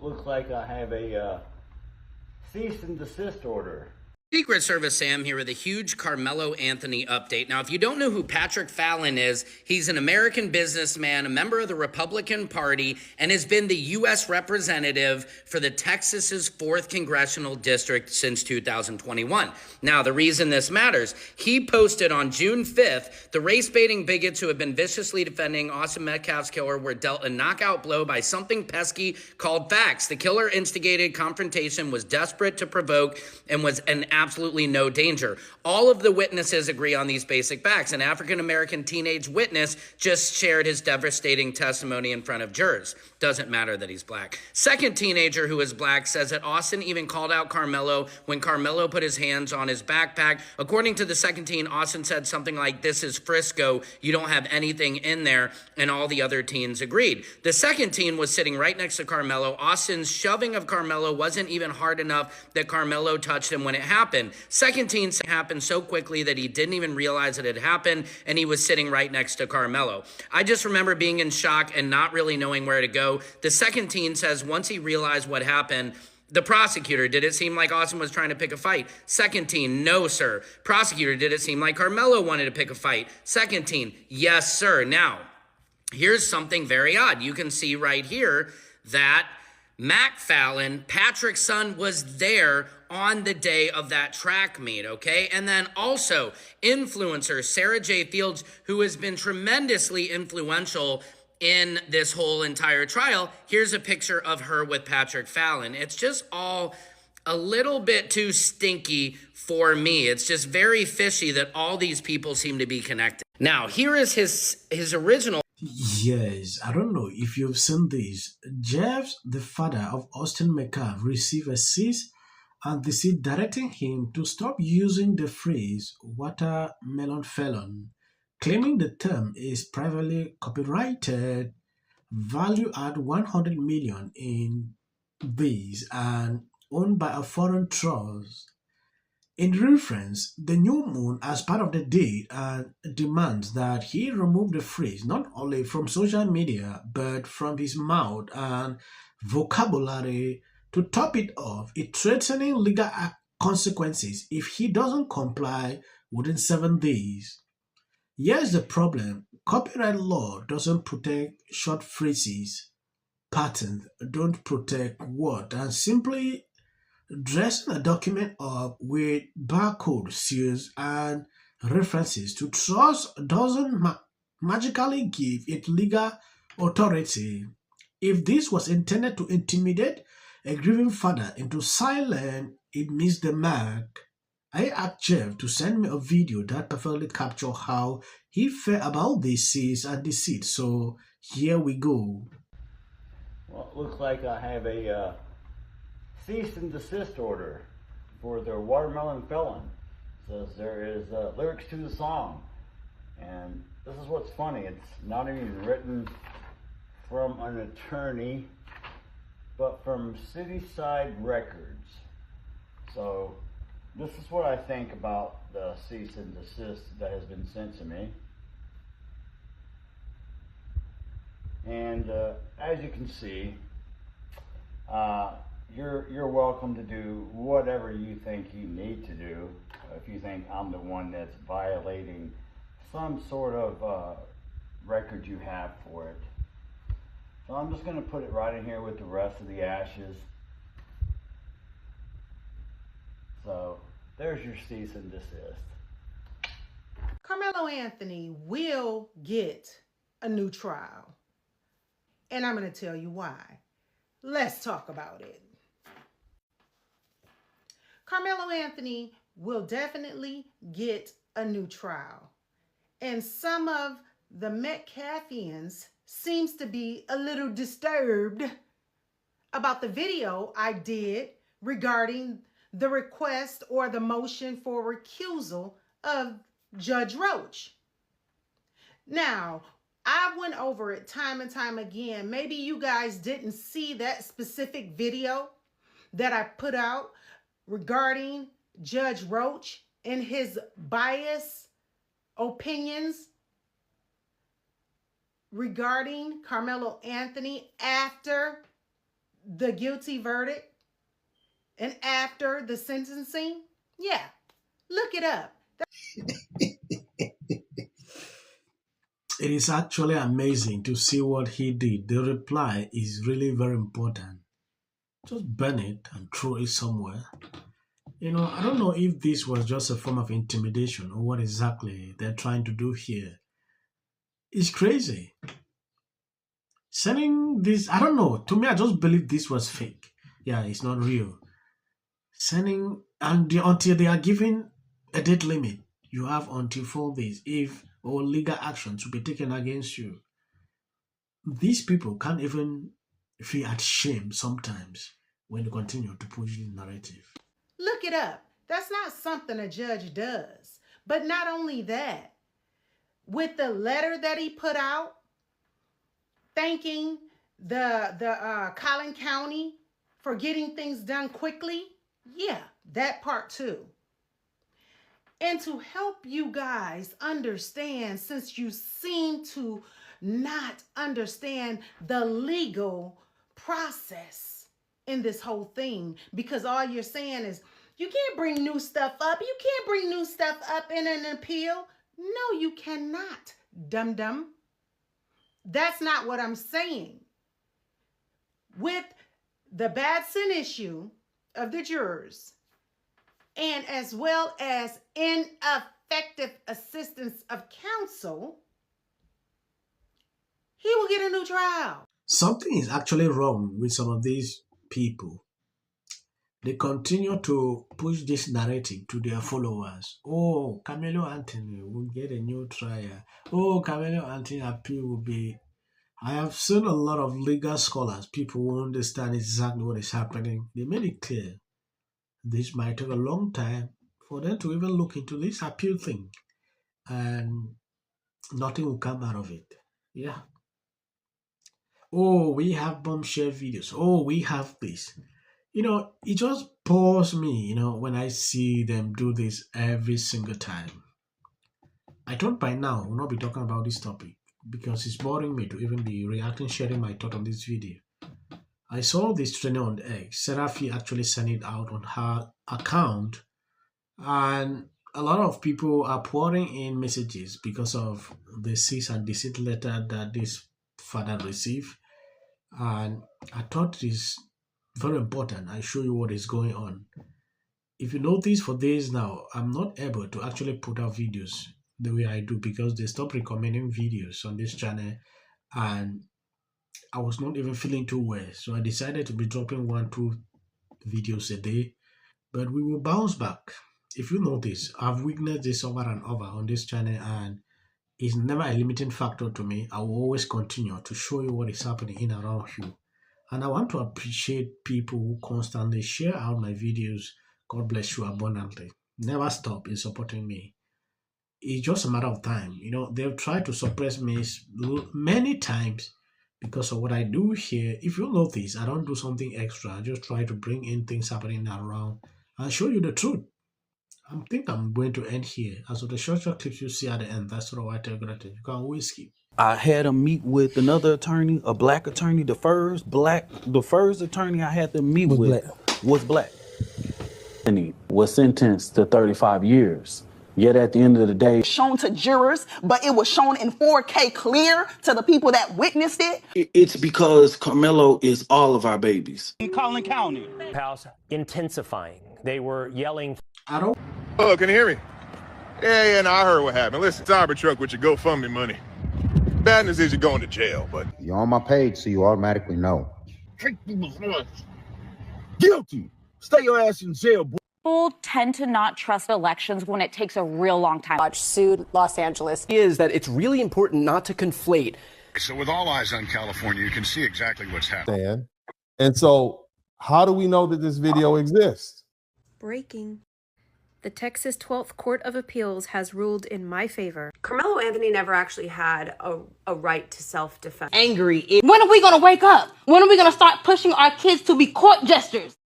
Looks like I have a cease and desist order. Secret Service Sam here with a huge Carmelo Anthony update. Now, if you don't know who Patrick Fallon is, he's an American businessman, a member of the Republican Party, and has been the U.S. representative for the Texas's 4th Congressional District since 2021. Now, the reason this matters, he posted on June 5th, the race-baiting bigots who have been viciously defending Austin Metcalf's killer were dealt a knockout blow by something pesky called facts. The killer instigated confrontation, was desperate to provoke, and was an absolutely no danger. All of the witnesses agree on these basic facts. An African-American teenage witness just shared his devastating testimony in front of jurors. Doesn't matter that he's black. Second teenager who is black says that Austin even called out Karmelo when Karmelo put his hands on his backpack. According to the second teen, Austin said something like, "This is Frisco. You don't have anything in there." And all the other teens agreed. The second teen was sitting right next to Karmelo. Austin's shoving of Karmelo wasn't even hard enough that Karmelo touched him when it happened. Second teen happened so quickly that he didn't even realize it had happened, and he was sitting right next to Karmelo. I just remember being in shock and not really knowing where to go. The second teen says once he realized what happened, the prosecutor, did it seem like Austin was trying to pick a fight? Second teen, no, sir. Prosecutor, did it seem like Karmelo wanted to pick a fight? Second teen, yes, sir. Now, here's something very odd. You can see right here that Mac Fallon, Patrick's son, was there on the day of that track meet, okay? And then also influencer Sarah J. Fields, who has been tremendously influential in this whole entire trial. Here's a picture of her with Patrick Fallon. It's just all a little bit too stinky for me. It's just very fishy that all these people seem to be connected. Now, here is his original. Yes, I don't know if you've seen this. Jeff, the father of Austin Metcalf, received a cease and desist directing him to stop using the phrase watermelon felon, claiming the term is privately copyrighted, valued at 100 million in this, and owned by a foreign trust. In reference, the new moon as part of the deed and demands that he remove the phrase not only from social media but from his mouth and vocabulary. To top it off, it's threatening legal consequences if he doesn't comply within 7 days. Here's the problem. Copyright law doesn't protect short phrases. Patents don't protect words, and simply dressing a document up with barcode seals and references to trust doesn't magically give it legal authority. If this was intended to intimidate a grieving father into silence, it missed the mark. I asked Jeff to send me a video that perfectly captures how he felt about this cease and desist, so here we go. Well, it looks like I have a cease and desist order for the watermelon felon. It says there is lyrics to the song, and this is what's funny. It's not even written from an attorney, but from Cityside Records. So this is what I think about the cease and desist that has been sent to me. And as you can see, you're welcome to do whatever you think you need to do. If you think I'm the one that's violating some sort of record you have for it. So I'm just going to put it right in here with the rest of the ashes. So there's your cease and desist. Carmelo Anthony will get a new trial. And I'm going to tell you why. Let's talk about it. Carmelo Anthony will definitely get a new trial. And some of the Metcalfians seems to be a little disturbed about the video I did regarding the request or the motion for recusal of Judge Roach. Now, I went over it time and time again. Maybe you guys didn't see that specific video that I put out regarding Judge Roach and his biased opinions regarding Carmelo Anthony after the guilty verdict and after the sentencing? Yeah, look it up. It is actually amazing to see what he did. The reply is really very important. Just burn it and throw it somewhere. I don't know if this was just a form of intimidation or what exactly they're trying to do here. It's crazy. Sending this, I don't know. To me, I just believe this was fake. Yeah, it's not real. Sending, until they are given a date limit, you have until 4 days if or legal action to be taken against you. These people can't even feel ashamed sometimes when they continue to push the narrative. Look it up. That's not something a judge does. But not only that, with the letter that he put out, thanking the Collin County for getting things done quickly, yeah, that part too. And to help you guys understand, since you seem to not understand the legal process in this whole thing, because all you're saying is, you can't bring new stuff up. You can't bring new stuff up in an appeal. No, you cannot, dum-dum. That's not what I'm saying. With the Batson issue of the jurors, and as well as ineffective assistance of counsel, he will get a new trial. Something is actually wrong with some of these people. They continue to push this narrative to their followers. Oh, Karmelo Anthony will get a new trial. Oh, Karmelo Anthony appeal will be... I have seen a lot of legal scholars, people who understand exactly what is happening. They made it clear this might take a long time for them to even look into this appeal thing. And nothing will come out of it. Yeah. Oh, we have bombshell videos. Oh, we have this. It just bores me, when I see them do this every single time. I thought by now we'll not be talking about this topic because it's boring me to even be reacting, sharing my thought on this video. I saw this training on X. Seraphi actually sent it out on her account, and a lot of people are pouring in messages because of the cease and desist letter that this father received. And I thought it is very important I show you what is going on. If you notice, for days now, I'm not able to actually put out videos the way I do because they stopped recommending videos on this channel, and I was not even feeling too well. So I decided to be dropping 1-2 videos a day, but we will bounce back. If you notice, I've witnessed this over and over on this channel, and it's never a limiting factor to me. I will always continue to show you what is happening in and around you. And I want to appreciate people who constantly share out my videos. God bless you abundantly. Never stop in supporting me. It's just a matter of time. They've tried to suppress me many times because of what I do here. If you notice, I don't do something extra. I just try to bring in things happening around and show you the truth. I think I'm going to end here. As of the short clips you see at the end, that's what I tell you. You can always skip. I had him meet with another attorney, a black attorney. The first attorney I had to meet with was black. And he was sentenced to 35 years. Yet at the end of the day, shown to jurors, but it was shown in 4K clear to the people that witnessed it. It's because Karmelo is all of our babies. In Collin County. House intensifying. They were yelling. Hello, can you hear me? Yeah, no, I heard what happened. Listen, Cybertruck with your GoFundMe money. Bad news is you're going to jail, but you're on my page, so you automatically know. Guilty. Stay your ass in jail, boy. People tend to not trust elections when it takes a real long time. Sued Los Angeles. Is that it's really important not to conflate. So with all eyes on California, you can see exactly what's happening. And so how do we know that this video exists? Breaking. The Texas 12th Court of Appeals has ruled in my favor. Karmelo Anthony never actually had a right to self-defense. Angry. When are we going to wake up? When are we going to start pushing our kids to be court jesters?